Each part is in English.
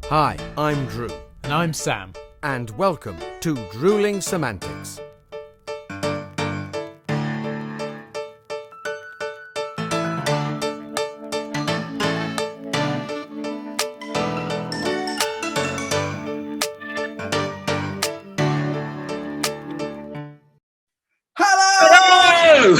Hi, I'm Drew. And I'm Sam. And welcome to Drewling Samantics. Hello!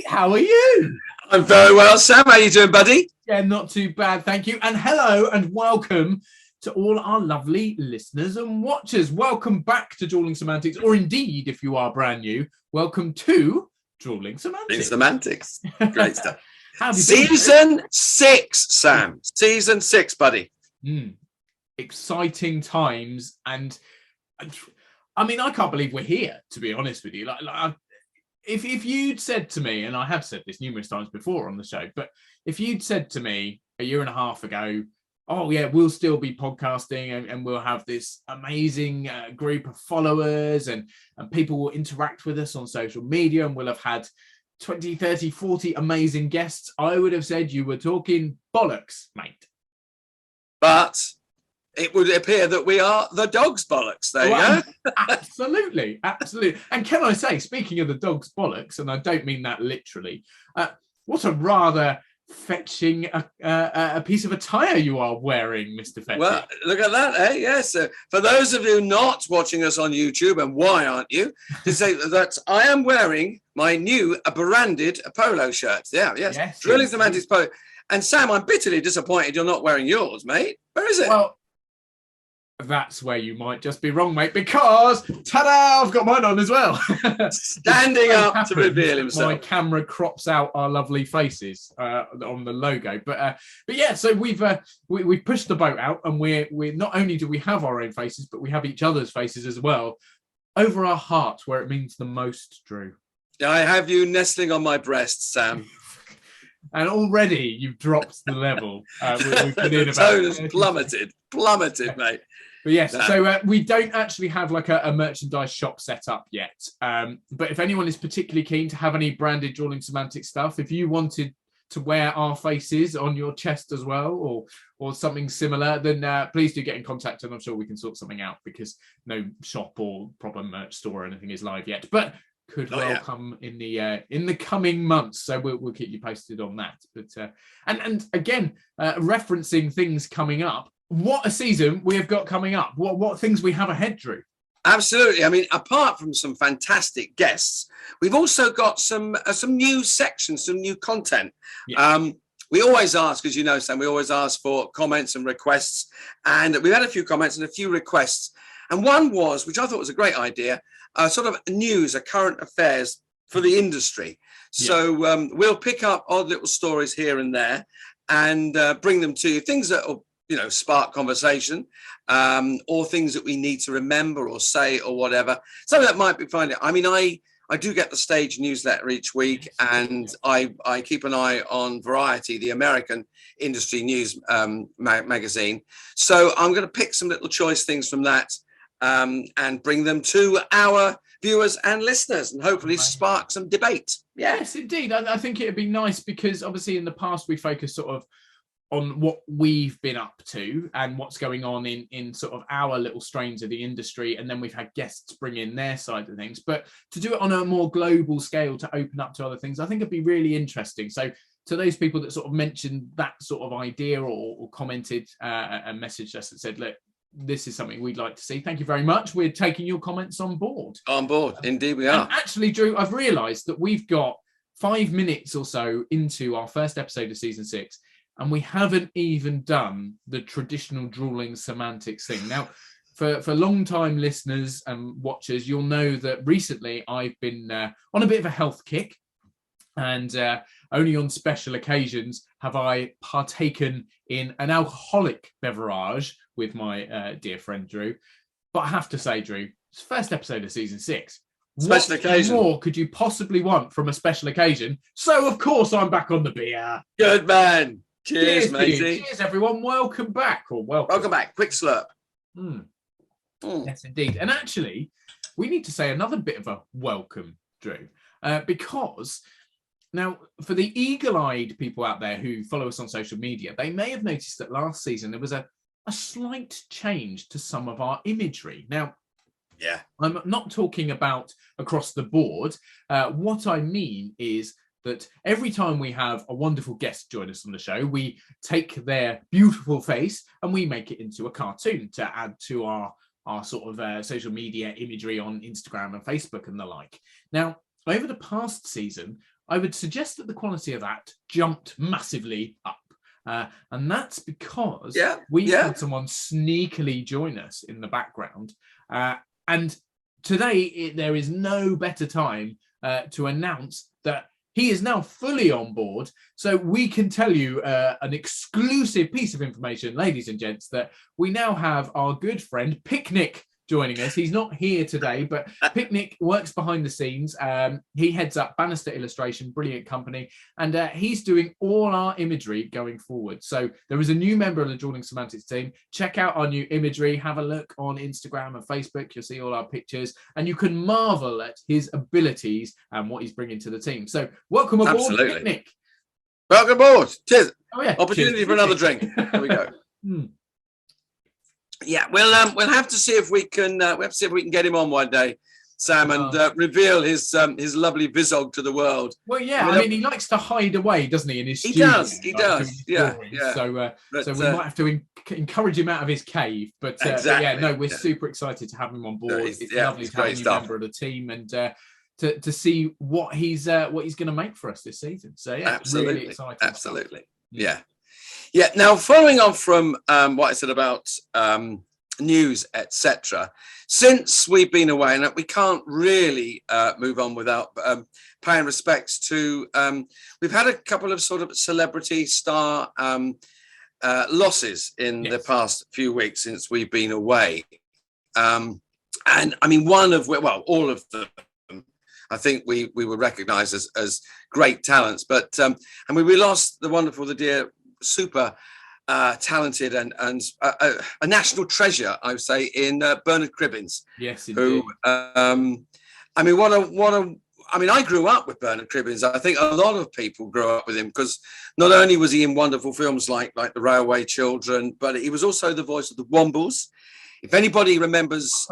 How are you? I'm very well, Sam. How are you doing, buddy? Yeah, not too bad, thank you. And hello and welcome to all our lovely listeners and watchers. Welcome back to Drewling Samantics, or indeed, if you are brand new, welcome to Drewling Samantics. Semantics. Great stuff. Season 6, Sam. Season 6, buddy. Exciting times. And I mean, I can't believe we're here, to be honest with you. If you'd said to me, and I have said this numerous times before on the show, but if you'd said to me a year and a half ago, oh yeah, we'll still be podcasting and we'll have this amazing group of followers and people will interact with us on social media and we'll have had 20, 30, 40 amazing guests, I would have said you were talking bollocks, mate. But it would appear that we are the dog's bollocks. There you go. Absolutely. And can I say, speaking of the dog's bollocks, and I don't mean that literally, what a rather fetching a piece of attire you are wearing, Mr. Fetching. Well, look at that, eh? Yes. For those of you not watching us on YouTube, and why aren't you, to say that I am wearing my new branded polo shirt. Yeah, yes. Drewling Samantics polo. And Sam, I'm bitterly disappointed you're not wearing yours, mate. Where is it? Well, that's where you might just be wrong, mate, because ta-da, I've got mine on as well. Standing up to reveal himself. My camera crops out our lovely faces on the logo, but yeah. So we've pushed the boat out, and we're not only do we have our own faces, but we have each other's faces as well over our hearts, where it means the most. Drew, I have you nestling on my breast, Sam. And already you've dropped the level. We've been in the tone has plummeted, mate. But yes, so we don't actually have like a merchandise shop set up yet. But if anyone is particularly keen to have any branded Drewling Samantics stuff, if you wanted to wear our faces on your chest as well, or something similar, then please do get in contact, and I'm sure we can sort something out, because no shop or proper merch store or anything is live yet. But could come in the coming months, so we'll keep you posted on that. But and again, referencing things coming up, what a season we have got coming up! What things we have ahead, Drew? Absolutely. I mean, apart from some fantastic guests, we've also got some new sections, some new content. Yeah. We always ask, as you know, Sam, we always ask for comments and requests, and we've had a few comments and a few requests. And one was, which I thought was a great idea, sort of news, current affairs for the industry. Yeah. So we'll pick up odd little stories here and there and bring them to you, things that will, spark conversation, or things that we need to remember or say or whatever. Something that might be fun. I mean, I do get the Stage newsletter each week, and I keep an eye on Variety, the American industry news magazine. So I'm going to pick some little choice things from that and bring them to our viewers and listeners, and hopefully spark some debate. Yes, indeed. I think it'd be nice, because obviously in the past we focused sort of on what we've been up to and what's going on in sort of our little strains of the industry, and then we've had guests bring in their side of things. But to do it on a more global scale, to open up to other things, I think it'd be really interesting. So to those people that sort of mentioned that sort of idea or commented and messaged us and said, look, this is something we'd like to see, thank you very much. We're taking your comments on board. Indeed we are. And actually, Drew, I've realised that we've got 5 minutes or so into our first episode of season 6, and we haven't even done the traditional Drewling Samantics thing. Now, for long-time listeners and watchers, you'll know that recently I've been on a bit of a health kick, and only on special occasions have I partaken in an alcoholic beverage with my dear friend Drew. But I have to say, Drew, it's the first episode of season 6. Special occasion. What more could you possibly want from a special occasion? So, of course, I'm back on the beer. Good man. Cheers, matey. Cheers, everyone. Welcome back. Welcome back. Quick slurp. Yes, indeed. And actually, we need to say another bit of a welcome, Drew, because now, for the eagle-eyed people out there who follow us on social media, they may have noticed that last season there was a a slight change to some of our imagery. Now, Yeah. I'm not talking about across the board. What I mean is that every time we have a wonderful guest join us on the show, we take their beautiful face and we make it into a cartoon to add to our sort of social media imagery on Instagram and Facebook and the like. Now, over the past season, I would suggest that the quality of that jumped massively up. And that's because we had someone sneakily join us in the background. And today, there is no better time to announce that he is now fully on board. So we can tell you an exclusive piece of information, ladies and gents, that we now have our good friend Picnic joining us. He's not here today, but Picnic works behind the scenes. He heads up Bannister Illustration, brilliant company, and he's doing all our imagery going forward. So there is a new member of the Drewling Samantics team. Check out our new imagery. Have a look on Instagram and Facebook. You'll see all our pictures, and you can marvel at his abilities and what he's bringing to the team. So welcome aboard, Picnic. Welcome aboard. Cheers. Oh yeah. Opportunity Cheers. for another drink. There we go. Yeah, we'll have to see if we can get him on one day, Sam, and reveal his lovely visog to the world. Well, yeah, I mean, he likes to hide away, doesn't he? In his studio, he does. Yeah. So we might have to encourage him out of his cave. But exactly. yeah, no, we're super excited to have him on board. It's lovely to have a new member of the team and to see what he's going to make for us this season. So yeah, absolutely, really exciting. Absolutely, yeah. Yeah. Now, following on from what I said about news, etc., since we've been away, and we can't really move on without paying respects to, we've had a couple of sort of celebrity star losses in the past few weeks since we've been away. And I mean, all of them, I think we were recognised as great talents, but I mean, we lost the dear, super talented and a national treasure, I would say, in Bernard Cribbins. Yes, indeed. Who, I mean, I grew up with Bernard Cribbins. I think a lot of people grew up with him because not only was he in wonderful films like The Railway Children, but he was also the voice of the Wombles. If anybody remembers,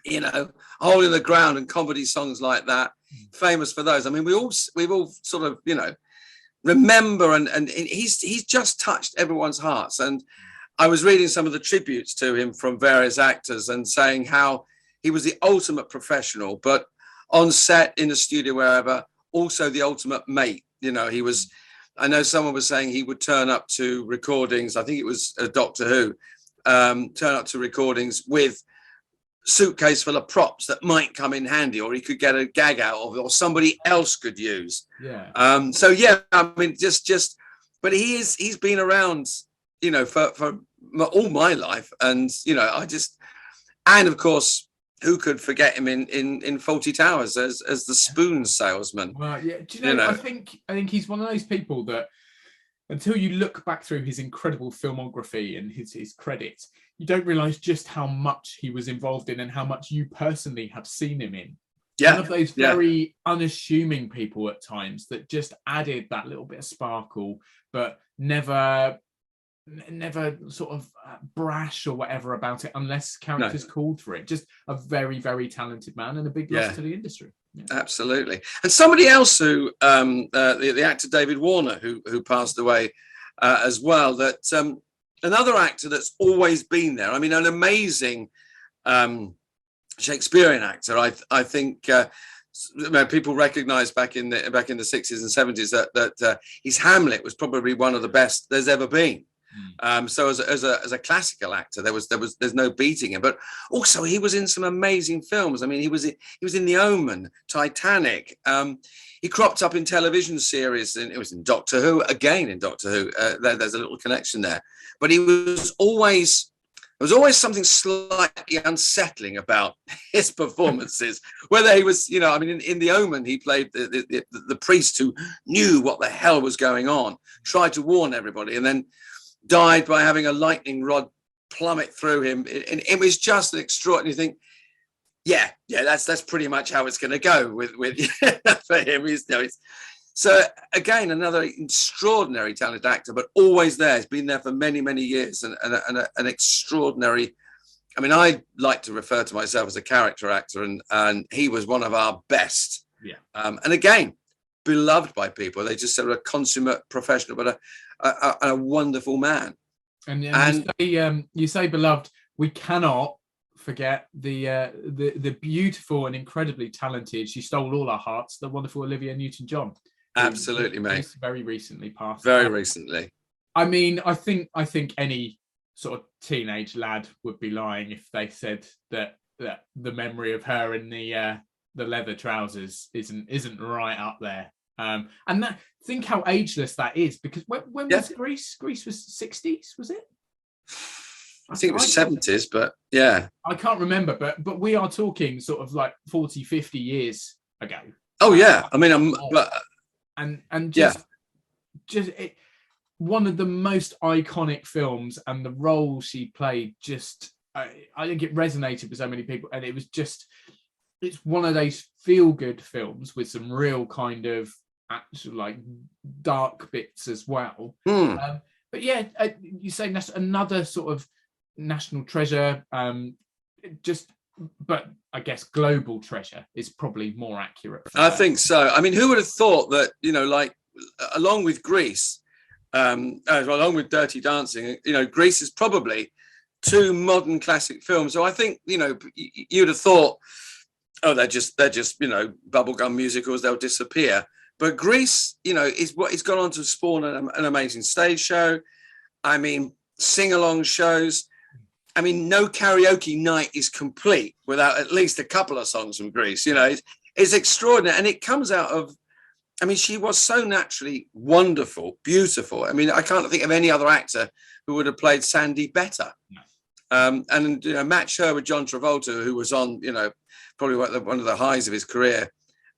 you know, Hole in the Ground and comedy songs like that, famous for those. I mean, we've all sort of, you know, remember, and he's just touched everyone's hearts. And I was reading some of the tributes to him from various actors and saying how he was the ultimate professional, but on set, in the studio, wherever, also the ultimate mate. You know, he was, I know someone was saying he would turn up to recordings, I think it was Doctor Who, turn up to recordings with suitcase full of props that might come in handy, or he could get a gag out of, or somebody else could use. Yeah. So yeah, I mean, just, but he's been around, you know, for all my life, and you know, and of course, who could forget him in Fawlty Towers as the spoon salesman? Well, yeah. Do you know? I think he's one of those people that, until you look back through his incredible filmography and his credits, you don't realise just how much he was involved in and how much you personally have seen him in. Yeah. One of those very unassuming people at times that just added that little bit of sparkle, but never sort of brash or whatever about it unless characters called for it. Just a very, very talented man and a big loss to the industry. Yeah. Absolutely. And somebody else who the actor David Warner, who passed away as well, that another actor that's always been there. I mean, an amazing Shakespearean actor. I think people recognise back in the 60s and 70s that his Hamlet was probably one of the best there's ever been. So as a classical actor, there's no beating him. But also he was in some amazing films. I mean, he was in The Omen, Titanic. He cropped up in television series, and it was in Doctor Who again. In Doctor Who, there's a little connection there. But there was always something slightly unsettling about his performances. Whether he was, you know, I mean, in The Omen, he played the priest who knew what the hell was going on, tried to warn everybody, and then died by having a lightning rod plummet through him. And it was just an extraordinary thing. Yeah, that's pretty much how it's going to go with for him. So again, another extraordinary talented actor, but always there. He's been there for many, many years, and an extraordinary. I mean, I like to refer to myself as a character actor, and he was one of our best. Yeah. And again, beloved by people. They just said a consummate professional, but a wonderful man. And you say beloved. We cannot forget the beautiful and incredibly talented. She stole all our hearts. The wonderful Olivia Newton-John. Absolutely, mate. Very recently passed. Very recently. I mean, I think any sort of teenage lad would be lying if they said that the memory of her in the leather trousers isn't right up there. And that, think how ageless that is, because when was Greece? Greece was 60s, was it? I think it was 70s, but yeah. I can't remember, but we are talking sort of like 40, 50 years ago. Oh yeah. I mean, one of the most iconic films, and the role she played just, I think it resonated with so many people, and it's one of those feel-good films with some real kind of actual like dark bits as well. But yeah, you say that's another sort of national treasure, but I guess global treasure is probably more accurate. I think so. I mean, who would have thought that, like along with Grease, along with Dirty Dancing, Grease is probably two modern classic films. So I think, you'd have thought, oh, they're just bubblegum musicals, they'll disappear. But Grease, is what it's gone on to spawn an amazing stage show. I mean, sing-along shows. I mean, no karaoke night is complete without at least a couple of songs from Grease. It's extraordinary. And it comes out of, I mean, she was so naturally wonderful, beautiful. I mean, I can't think of any other actor who would have played Sandy better. And match her with John Travolta, who was on, probably one of the highs of his career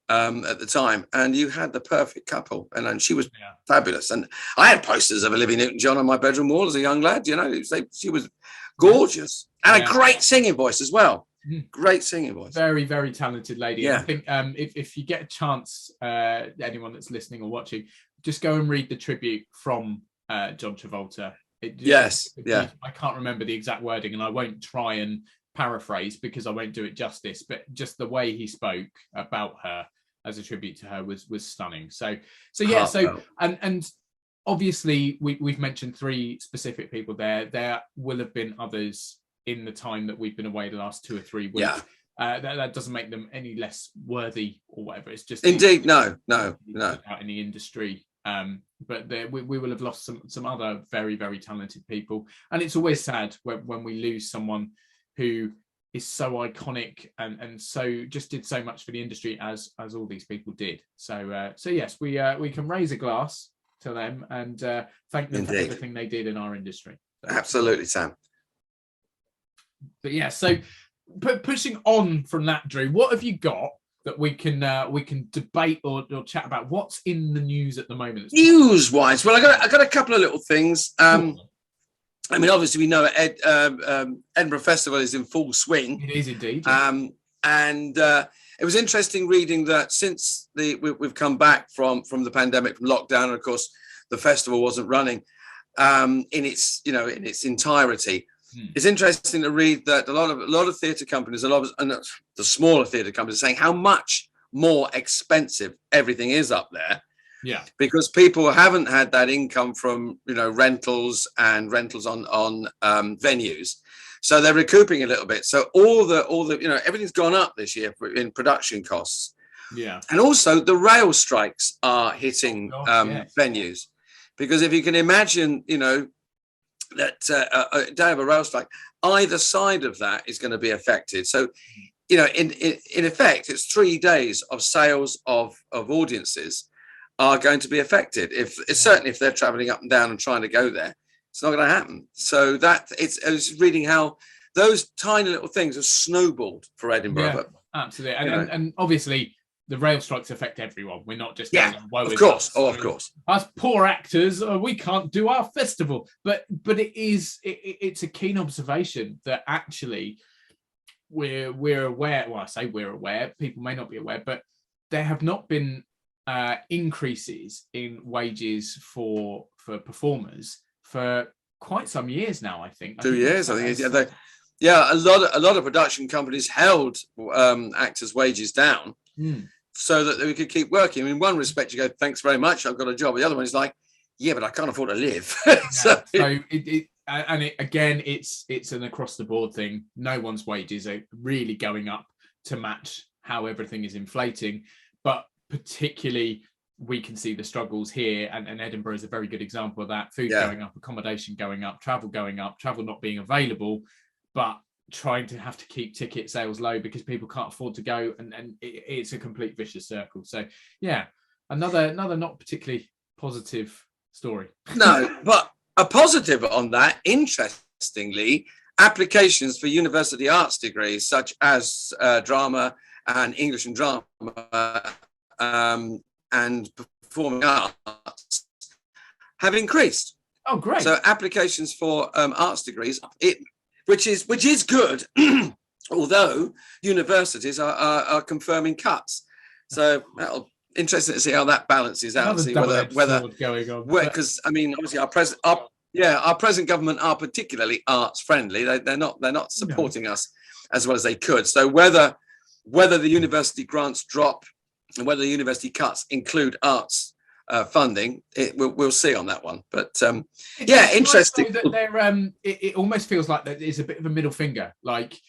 at the time, and you had the perfect couple, and she was fabulous. And I had posters of Olivia Newton-John on my bedroom wall as a young lad. She was gorgeous, and a great singing voice as well. Great singing voice. Very, very talented lady. Yeah. I think if you get a chance, anyone that's listening or watching, just go and read the tribute from John Travolta. I can't remember the exact wording, and I won't try and paraphrase because I won't do it justice, but just the way he spoke about her as a tribute to her was stunning. So and obviously we've mentioned three specific people there. There will have been others in the time that we've been away the last 2 or 3 weeks. That doesn't make them any less worthy or whatever. It's just indeed no out in the industry. But we will have lost some other very, very talented people, and it's always sad when we lose someone who is so iconic and so just did so much for the industry as all these people did. So yes, we can raise a glass to them and thank them for everything they did in our industry. So, absolutely, Sam. But yeah, so pushing on from that, Drew, what have you got that we can debate or chat about? What's in the news at the moment? News-wise, well, I got a couple of little things. I mean, obviously, we know Edinburgh Festival is in full swing. It is indeed. And it was interesting reading that since we've come back from the pandemic, from lockdown, and of course, the festival wasn't running in its entirety. It's interesting to read that a lot of theatre companies, and the smaller theatre companies, are saying how much more expensive everything is up there. Yeah, because people haven't had that income from rentals on venues, so they're recouping a little bit. So all the everything's gone up this year in production costs. Yeah, and also the rail strikes are hitting venues, because if you can imagine, that a day of a rail strike, either side of that is going to be affected. So in effect, it's 3 days of sales of audiences are going to be affected. Certainly if they're traveling up and down and trying to go there, it's not going to happen. So I was reading how those tiny little things have snowballed for Edinburgh. Yeah, absolutely. And obviously the rail strikes affect everyone. We're not just of course. Of course. Us poor actors, we can't do our festival. But it's a keen observation that actually we're aware. Well, I say we're aware. People may not be aware, but there have not been increases in wages for performers for quite some years now. I think 2 years. I think a lot of production companies held actors' wages down so that we could keep working. In one respect, you go, "Thanks very much, I've got a job." The other one is like, "Yeah, but I can't afford to live." It's an across the board thing. No one's wages are really going up to match how everything is inflating, but particularly we can see the struggles here, and Edinburgh is a very good example of that. Food going up, accommodation going up, travel not being available, but trying to have to keep ticket sales low because people can't afford to go, and it's a complete vicious circle. So yeah, another not particularly positive story. No, but a positive on that, interestingly, applications for university arts degrees such as drama and English and drama and performing arts have increased. Oh, great! So applications for arts degrees, which is good, although universities are confirming cuts. So that'll interesting to see how that balances out. See whether going on, because I mean, obviously our present government are particularly arts friendly. They're not supporting us as well as they could. So whether the university grants drop and whether the university cuts include arts funding, we'll see on that one. But interesting. That they're, it almost feels like that is a bit of a middle finger. Like,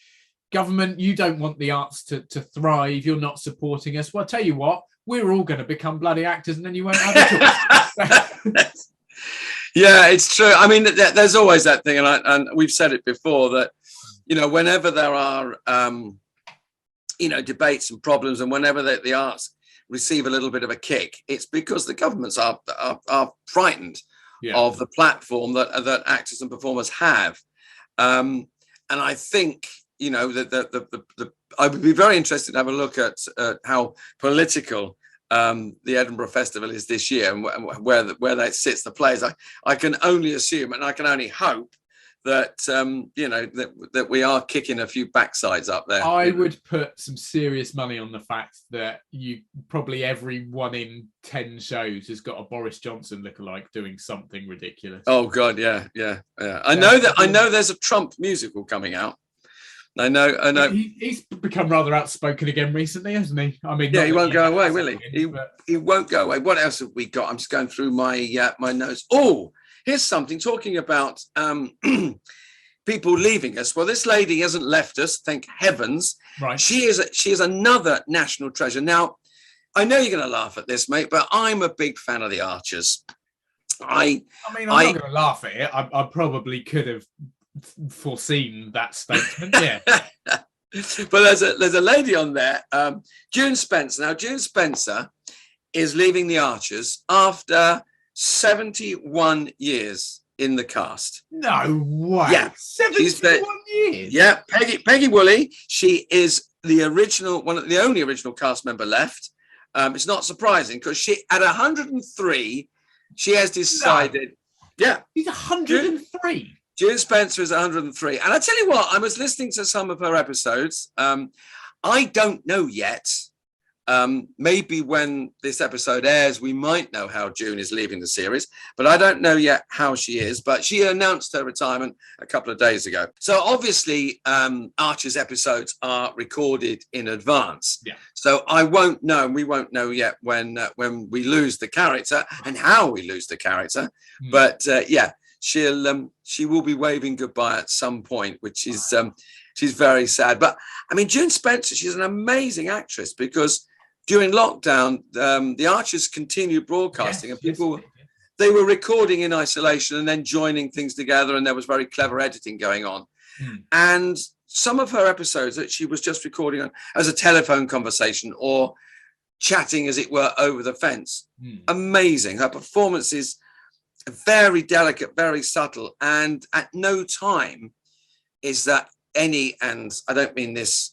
government, you don't want the arts to thrive. You're not supporting us. Well, I'll tell you what, we're all going to become bloody actors, and then you won't have a choice. Yeah, it's true. I mean, there's always that thing, and we've said it before that, whenever there are, debates and problems, and whenever the arts receive a little bit of a kick, it's because the governments are frightened of the platform that actors and performers have. And I think, I would be very interested to have a look at how political the Edinburgh Festival is this year, and where that sits the players. I can only assume, and I can only hope that that we are kicking a few backsides up there. I would put some serious money on the fact that probably every 1 in 10 shows has got a Boris Johnson lookalike doing something ridiculous. Oh God, yeah. I know there's a Trump musical coming out. I know. He's become rather outspoken again recently, hasn't he? I mean, yeah, he won't go away, will he? He won't go away. What else have we got? I'm just going through my my notes. Oh, here's something talking about people leaving us. Well, this lady hasn't left us, thank heavens. Right. She is another national treasure. Now, I know you're going to laugh at this, mate, but I'm a big fan of the Archers. I'm not going to laugh at it. I probably could have foreseen that statement. Yeah. But there's a lady on there, June Spencer. Now, June Spencer is leaving the Archers after 71 years in the cast. No way. Yeah. 71 years. Yeah. Peggy Woolley. She is the only original cast member left. It's not surprising because she, at 103, she has decided. No. Yeah. She's 103. June Spencer is 103. And I tell you what, I was listening to some of her episodes. I don't know yet. Maybe when this episode airs, we might know how June is leaving the series, but I don't know yet how she is. But she announced her retirement a couple of days ago. So obviously, Archer's episodes are recorded in advance. Yeah. So I won't know, and we won't know yet when we lose the character and how we lose the character. Mm. But yeah, she will be waving goodbye at some point, which is she's very sad. But I mean, June Spencer, she's an amazing actress because during lockdown, the Archers continued broadcasting, and people they were recording in isolation and then joining things together, and there was very clever editing going on. Mm. And some of her episodes that she was just recording on as a telephone conversation or chatting, as it were, over the fence. Mm. Amazing. Her performance is very delicate, very subtle, and at no time is that and I don't mean this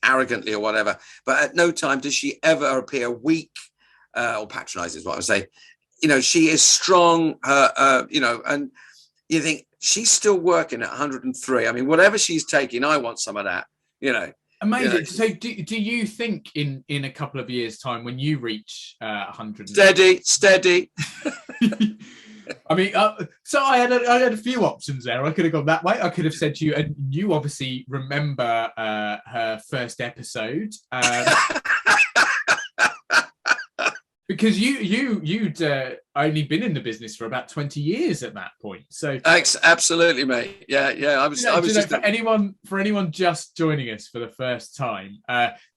arrogantly or whatever, but at no time does she ever appear weak or patronizing is what I would say. She is strong, and you think she's still working at 103. I mean, whatever she's taking, I want some of that, Amazing. You know, So do you think in a couple of years' time, when you reach 100, steady. I mean, so I had a few options there. I could have gone that way. I could have said to you, and you obviously remember her first episode, because you'd only been in the business for about 20 years at that point. So Absolutely, mate. Yeah. I was just for anyone just joining us for the first time.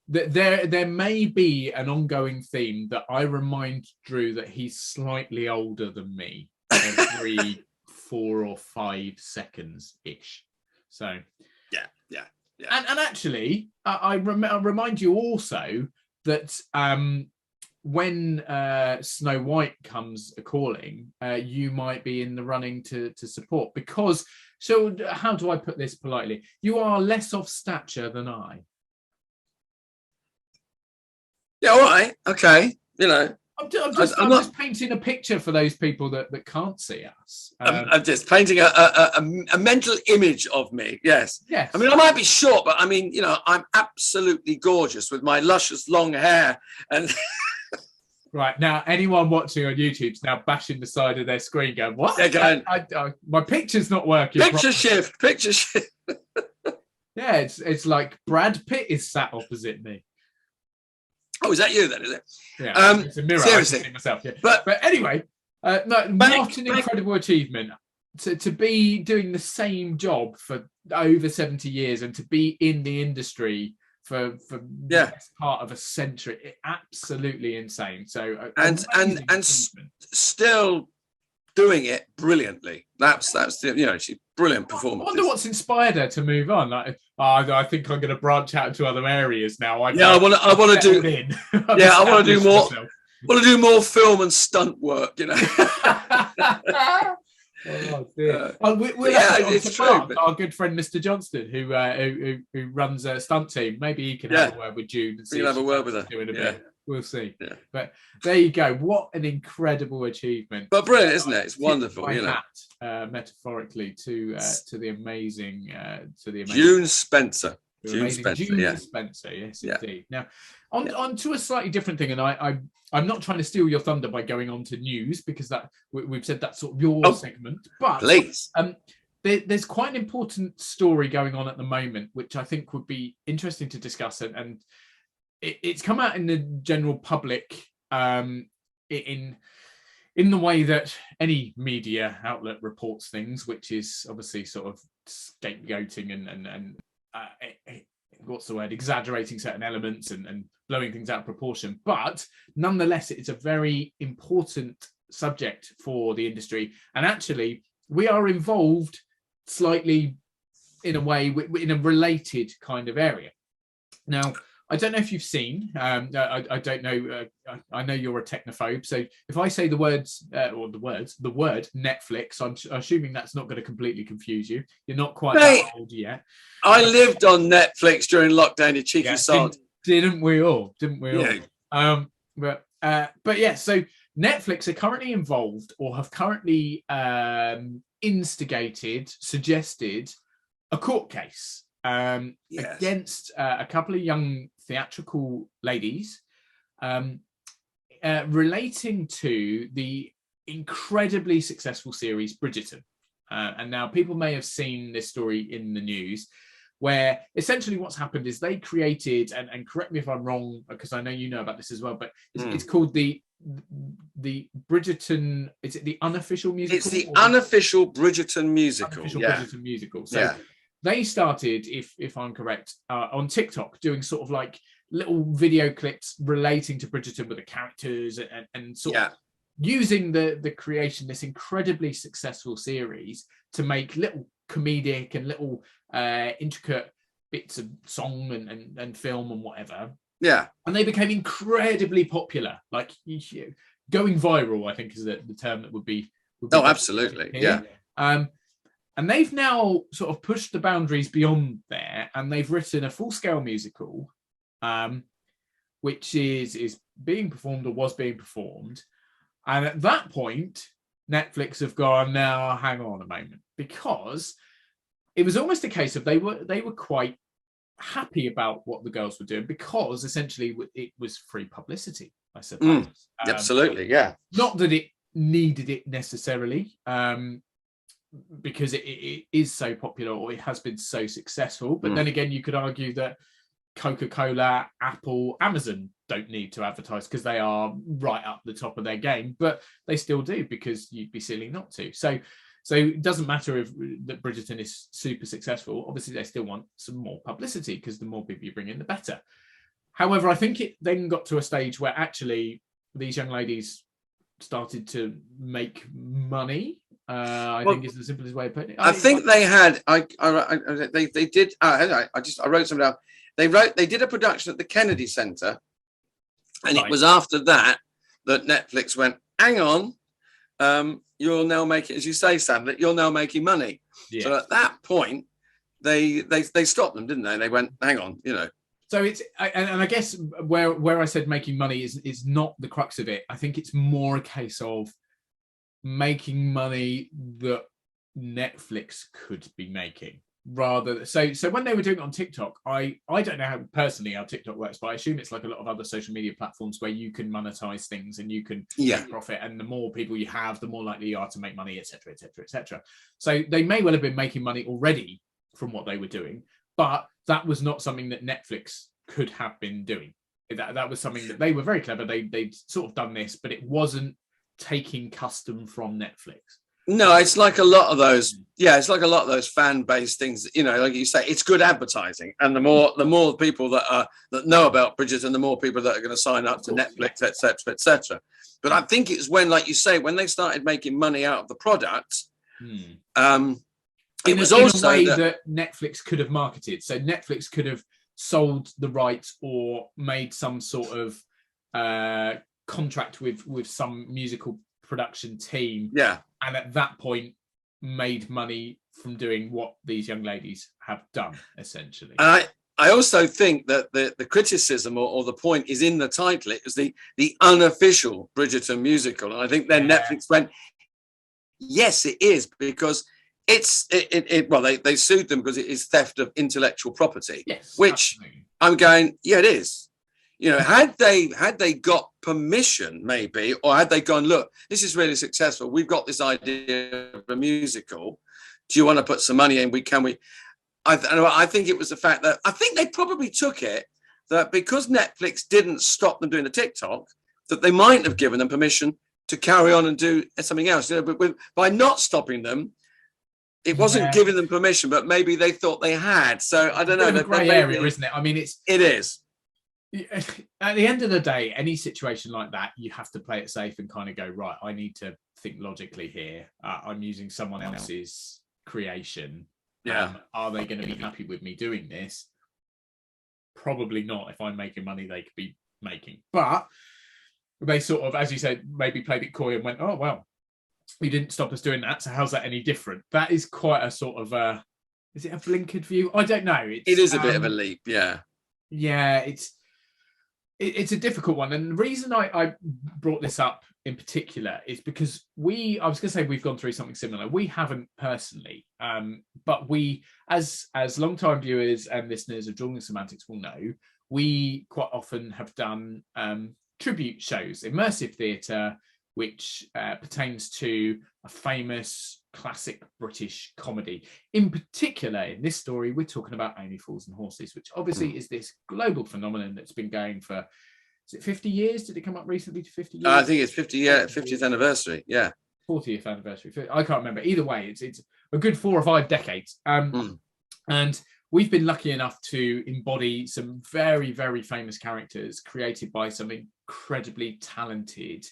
There may be an ongoing theme that I remind Drew that he's slightly older than me every 4 or 5 seconds ish. So yeah. And actually, I remind you also that when Snow White comes a calling, you might be in the running to support, because, so how do I put this politely? You are less of stature than I. Yeah, all right. Okay. You know, I'm just painting a picture for those people that can't see us. I'm just painting a mental image of me. Yes. Yes. I mean, I might be short, but I mean, you know, I'm absolutely gorgeous with my luscious long hair. And right now, anyone watching on YouTube's now bashing the side of their screen, going, "What? They're going, my picture's not working." Picture shift. Yeah, it's like Brad Pitt is sat opposite me. Oh, is that you then? Is it? Yeah, it's a mirror. Seriously. I can see myself. Yeah. But anyway, what an incredible achievement to be doing the same job for over 70 years and to be in the industry for the best part of a century. Absolutely insane. So and still doing it brilliantly. That's she's brilliant performance. I wonder what's inspired her to move on. Like, I think I'm going to branch out into other areas now. I want to do more. Want to do more film and stunt work, you know. Oh dear. It's true. Our good friend Mr. Johnston, who runs a stunt team. Maybe he can have a word with June. And see have a word with her. Doing a bit. We'll see. Yeah. But there you go. What an incredible achievement! But brilliant, isn't it? It's wonderful. You know, metaphorically to the amazing June Spencer. June Spencer. Yes, indeed. Now, on to a slightly different thing, and I'm not trying to steal your thunder by going on to news, because that we've said that's sort of your segment. But please, there's quite an important story going on at the moment, which I think would be interesting to discuss, and it's come out in the general public in the way that any media outlet reports things, which is obviously sort of scapegoating and what's the word, exaggerating certain elements and blowing things out of proportion. But nonetheless, it's a very important subject for the industry, and actually we are involved slightly in a way in a related kind of area. Now, I don't know if you've seen, I don't know, I know you're a technophobe, so if I say the word Netflix, I'm assuming that's not going to completely confuse you. You're not quite that old yet. I lived on Netflix during lockdown, you cheeky sod. Didn't we all? But yeah, so Netflix are currently involved, or have currently suggested a court case against a couple of young theatrical ladies relating to the incredibly successful series Bridgerton. And now people may have seen this story in the news, where essentially what's happened is they created, and correct me if I'm wrong, because I know you know about this as well, but it's called the Bridgerton. Is it the unofficial musical? It's the unofficial Bridgerton musical. Bridgerton musical. So they started, if I'm correct, on TikTok, doing sort of like little video clips relating to Bridgerton with the characters and sort of using the creation, this incredibly successful series, to make little comedic and little intricate bits of song and film and whatever. Yeah. And they became incredibly popular, like going viral, I think is the term that would be absolutely. Yeah. And they've now sort of pushed the boundaries beyond there, and they've written a full-scale musical, which is being performed, or was being performed. And at that point, Netflix have gone, now hang on a moment, because it was almost a case of they were quite happy about what the girls were doing because essentially it was free publicity, I suppose. Absolutely, yeah. Not that it needed it necessarily, because it is so popular, or it has been so successful. But then again, you could argue that Coca-Cola, Apple, Amazon don't need to advertise because they are right up the top of their game, but they still do because you'd be silly not to. So it doesn't matter if that Bridgerton is super successful. Obviously, they still want some more publicity because the more people you bring in, the better. However, I think it then got to a stage where actually these young ladies started to make money. I think it's the simplest way of putting it. I think they had. They did. I wrote something down. They did a production at the Kennedy Center, and it was after that Netflix went, hang on, you're now making, as you say, Sam, that you're now making money. Yeah. So at that point, they stopped them, didn't they? They went, hang on, So it's, and I guess where I said making money is not the crux of it. I think it's more a case of making money that Netflix could be making. Rather, so when they were doing it on TikTok, I don't know how TikTok works, but I assume it's like a lot of other social media platforms where you can monetize things and you can make profit, and the more people you have, the more likely you are to make money, etc., etc., etc. So they may well have been making money already from what they were doing, but that was not something that Netflix could have been doing. That was something that they were very clever. They'd sort of done this, but it wasn't taking custom from Netflix. No, it's like a lot of those. Yeah, it's like a lot of those fan-based things. Like you say, it's good advertising, and the more people that know about Bridgerton, the more people that are going to sign up to Netflix, etc., etc. But I think it's when, like you say, when they started making money out of the product, it was also in a way that Netflix could have marketed. So Netflix could have sold the rights or made some sort of contract with some musical production team, and at that point made money from doing what these young ladies have done, essentially. And I also think that the criticism or the point is in the title. It was the unofficial Bridgerton musical, and I think then Netflix went, yes, it is, because they sued them because it is theft of intellectual property, which absolutely. I'm going, it is. Had they got permission, maybe, or had they gone, look, this is really successful, we've got this idea of a musical, do you want to put some money in? I think it was the fact that I think they probably took it that because Netflix didn't stop them doing the TikTok, that they might have given them permission to carry on and do something else. But by not stopping them, it wasn't giving them permission, but maybe they thought they had. So I don't know. It's a grey area, isn't it? I mean, it is. At the end of the day, any situation like that, you have to play it safe and kind of go, right, I need to think logically here. I'm using someone else's creation. Are they going to be happy with me doing this? Probably not. If I'm making money they could be making. But they sort of, as you said, maybe played it coy and went, oh, well, you didn't stop us doing that, so how's that any different? That is quite a sort of is it a blinkered view? I don't know. It is a bit of a leap, yeah. Yeah, it's a difficult one. And the reason I brought this up in particular is because I was going to say we've gone through something similar. We haven't personally, but we, as long-time viewers and listeners of Drewling Samantics will know, we quite often have done tribute shows, immersive theatre, which pertains to a famous classic British comedy. In particular, in this story, we're talking about Only Fools and Horses, which obviously is this global phenomenon that's been going for, is it 50 years? Did it come up recently to 50 years? I think it's 50th anniversary, 40th anniversary. I can't remember. Either way, it's a good 4 or 5 decades. And we've been lucky enough to embody some very, very famous characters created by some incredibly talented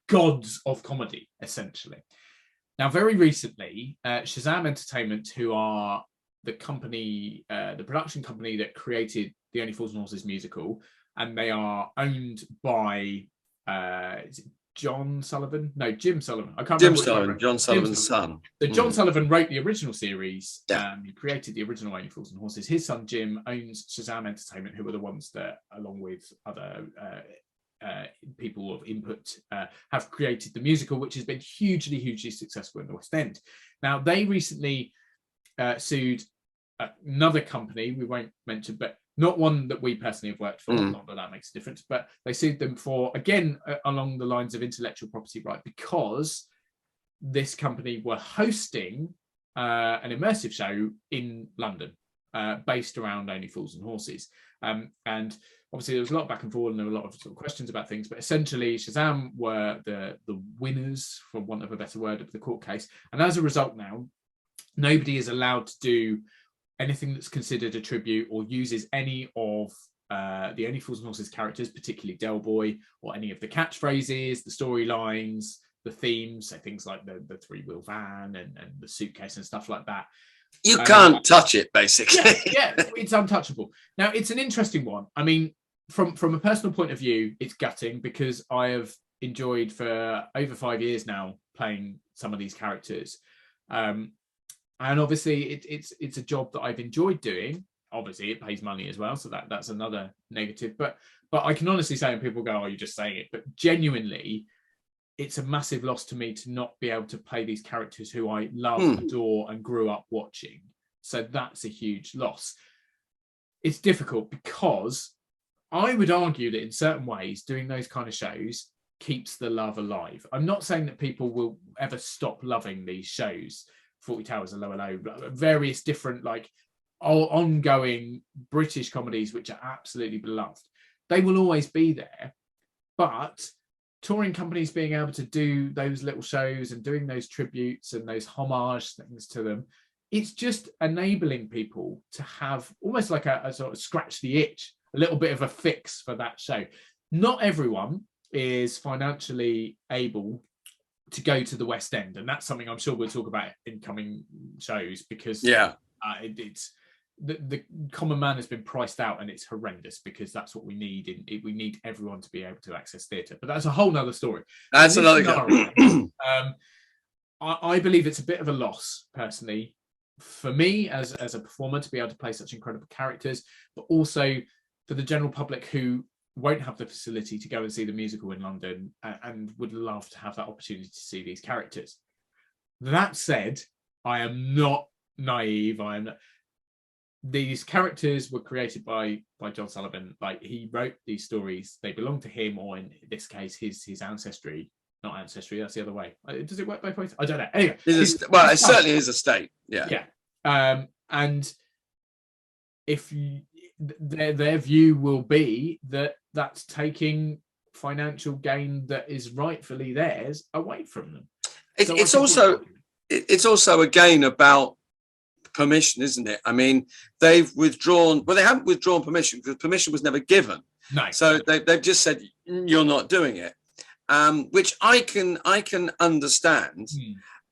gods of comedy, essentially. Now, very recently, Shazam Entertainment, who are the company, the production company that created the Only Fools and Horses musical, and they are owned by is it John Sullivan? No, Jim Sullivan. I can't Jim remember. Sullivan, John Sullivan's son. So John Sullivan wrote the original series. He created the original Only Fools and Horses. His son Jim owns Shazam Entertainment, who are the ones that, along with other people of input, have created the musical, which has been hugely successful in the West End. Now, they recently sued another company we won't mention, but not one that we personally have worked for, not that that makes a difference, but they sued them for, again, along the lines of intellectual property right, because this company were hosting an immersive show in London based around Only Fools and Horses. And obviously there was a lot of back and forth and there were a lot of sort of questions about things, but essentially Shazam were the winners, for want of a better word, of the court case. And as a result now, nobody is allowed to do anything that's considered a tribute or uses any of the Only Fools and Horses characters, particularly Del Boy, or any of the catchphrases, the storylines, the themes, so things like the three-wheel van and the suitcase and stuff like that. You can't touch it, basically. Yeah, it's untouchable. Now, it's an interesting one. I mean, from a personal point of view, it's gutting because I have enjoyed for over 5 years now playing some of these characters. And obviously, it's a job that I've enjoyed doing. Obviously, it pays money as well, so that's another negative. But I can honestly say, and people go, "Oh, you're just saying it," but genuinely, it's a massive loss to me to not be able to play these characters who I love, adore, and grew up watching. So that's a huge loss. It's difficult because I would argue that in certain ways, doing those kind of shows keeps the love alive. I'm not saying that people will ever stop loving these shows. 40 Towers, a Lower Low, various different like ongoing British comedies which are absolutely beloved. They will always be there, but touring companies being able to do those little shows and doing those tributes and those homage things to them, it's just enabling people to have almost like a sort of scratch the itch, a little bit of a fix for that show. Not everyone is financially able to go to the West End, and that's something I'm sure we'll talk about in coming shows, because it's the common man has been priced out, and it's horrendous because that's what we need. We need everyone to be able to access theatre, but that's a whole nother story. That's another scenario. I believe it's a bit of a loss personally for me as a performer to be able to play such incredible characters, but also for the general public who won't have the facility to go and see the musical in London and would love to have that opportunity to see these characters. That said, I am not naive. These characters were created by John Sullivan. Like, he wrote these stories, they belong to him, or in this case his ancestry. Not ancestry, that's the other way. Does it work both ways? I don't know. Anyway, it certainly is a state. Yeah. And if their view will be that that's taking financial gain that is rightfully theirs away from them. It's also again about permission, isn't it? I mean, they've withdrawn. Well, they haven't withdrawn permission because permission was never given. No. So they've just said you're not doing it, which I can understand.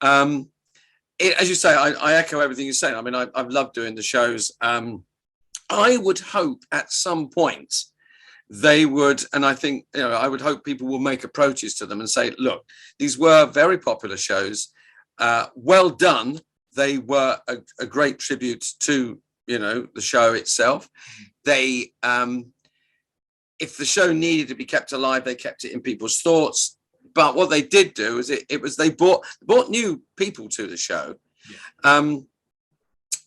As you say, I echo everything you're saying. I mean, I've loved doing the shows. I would hope at some point they would, and I think, I would hope people will make approaches to them and say, look, these were very popular shows. Well done. They were a great tribute to, the show itself. They, if the show needed to be kept alive, they kept it in people's thoughts. But what they did do is they brought new people to the show. The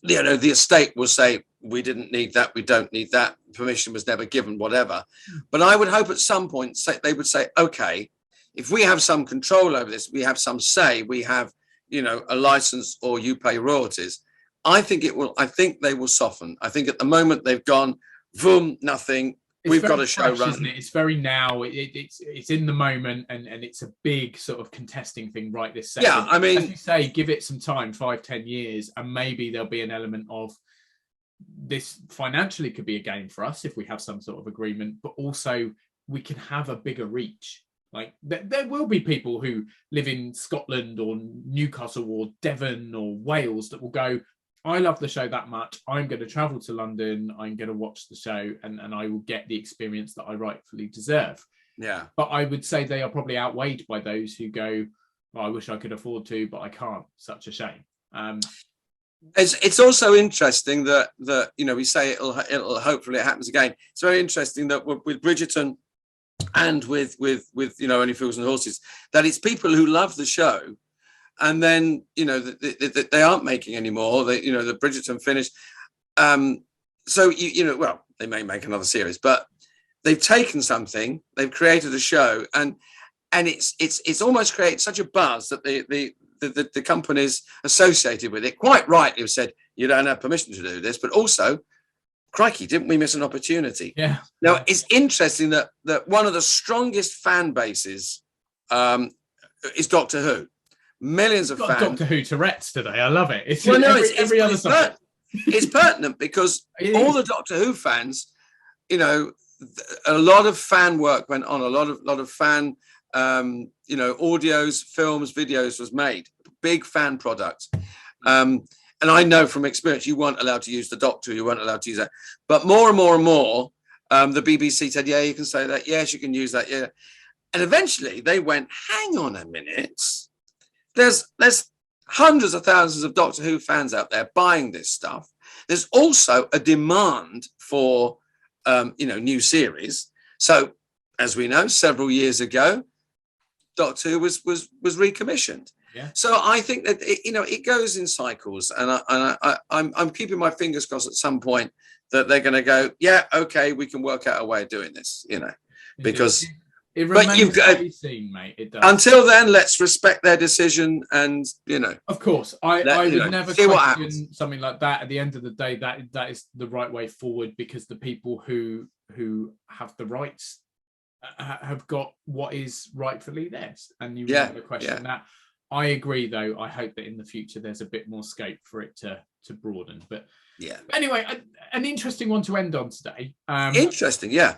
estate will say, we didn't need that, we don't need that, permission was never given, whatever. But I would hope at some point they would say, okay, if we have some control over this, we have some say, we have, a license, or you pay royalties. I think they will soften. I think at the moment they've gone, boom, nothing. We've got a show running. It's very now. It's in the moment, and it's a big sort of contesting thing right this second. Yeah, I mean, as you say, give it some time, 5-10 years, and maybe there'll be an element of this financially could be a gain for us if we have some sort of agreement, but also we can have a bigger reach. Like there will be people who live in Scotland or Newcastle or Devon or Wales that will go, I love the show that much, I'm going to travel to London, I'm going to watch the show, and I will get the experience that I rightfully deserve. Yeah. But I would say they are probably outweighed by those who go, I wish I could afford to, but I can't. Such a shame. It's also interesting that we say it'll hopefully it happens again. It's very interesting that with Bridgerton and with Only Fools and Horses, that it's people who love the show, and then they aren't making any more. The Bridgerton finished, So well, they may make another series, but they've taken something, they've created a show, and it's almost created such a buzz that the companies associated with it quite rightly have said, you don't have permission to do this, but also, crikey, didn't we miss an opportunity? Yeah. Now, it's interesting that one of the strongest fan bases is Doctor Who. Millions of fans. Doctor Who Tourette's today. I love it. It's every other subject. It's pertinent because all the Doctor Who fans, a lot of fan work went on, a lot of fan, audios, films, videos was made. Big fan product. And I know from experience, you weren't allowed to use the Doctor, you weren't allowed to use that. But more and more and more, the BBC said, yeah, you can say that. Yes, you can use that. Yeah. And eventually they went, hang on a minute. There's hundreds of thousands of Doctor Who fans out there buying this stuff. There's also a demand for, new series. So, as we know, several years ago, Doctor Who was recommissioned. Yeah. So I think that it goes in cycles, and I'm keeping my fingers crossed at some point that they're going to go, yeah, okay, we can work out a way of doing this, because. It remains to be seen, mate. It does. Until then, let's respect their decision, and Of course, I would never see question something like that. At the end of the day, that is the right way forward, because the people who have the rights have got what is rightfully theirs, and you never question that. I agree, though. I hope that in the future there's a bit more scope for it to broaden. But anyway, an interesting one to end on today. Interesting, yeah.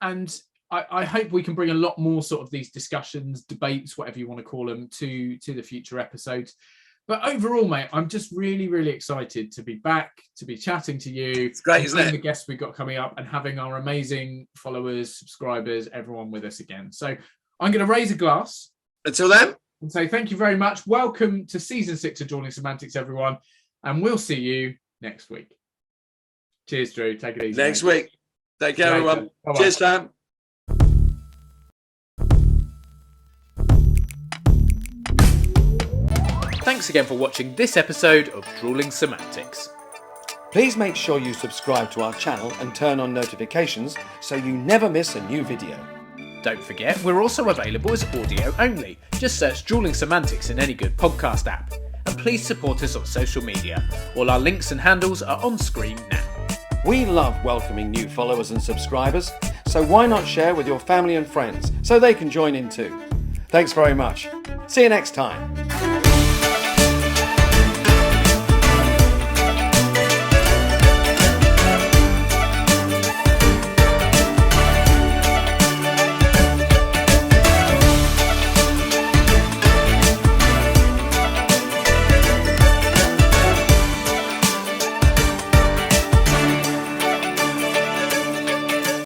And I hope we can bring a lot more sort of these discussions, debates, whatever you want to call them, to the future episodes. But overall, mate, I'm just really, really excited to be back, to be chatting to you. It's great, isn't it? The guests we've got coming up, and having our amazing followers, subscribers, everyone with us again. So I'm going to raise a glass. Until then. And say thank you very much. Welcome to season 6 of Drewling Samantics, everyone. And we'll see you next week. Cheers, Drew. Take it easy. Next week. Take care, everyone. Bye-bye. Cheers, Sam. Thanks again for watching this episode of Drewling Samantics. Please make sure you subscribe to our channel and turn on notifications so you never miss a new video. Don't forget, we're also available as audio only. Just search Drewling Samantics in any good podcast app. And please support us on social media. All our links and handles are on screen now. We love welcoming new followers and subscribers, so why not share with your family and friends so they can join in too? Thanks very much. See you next time.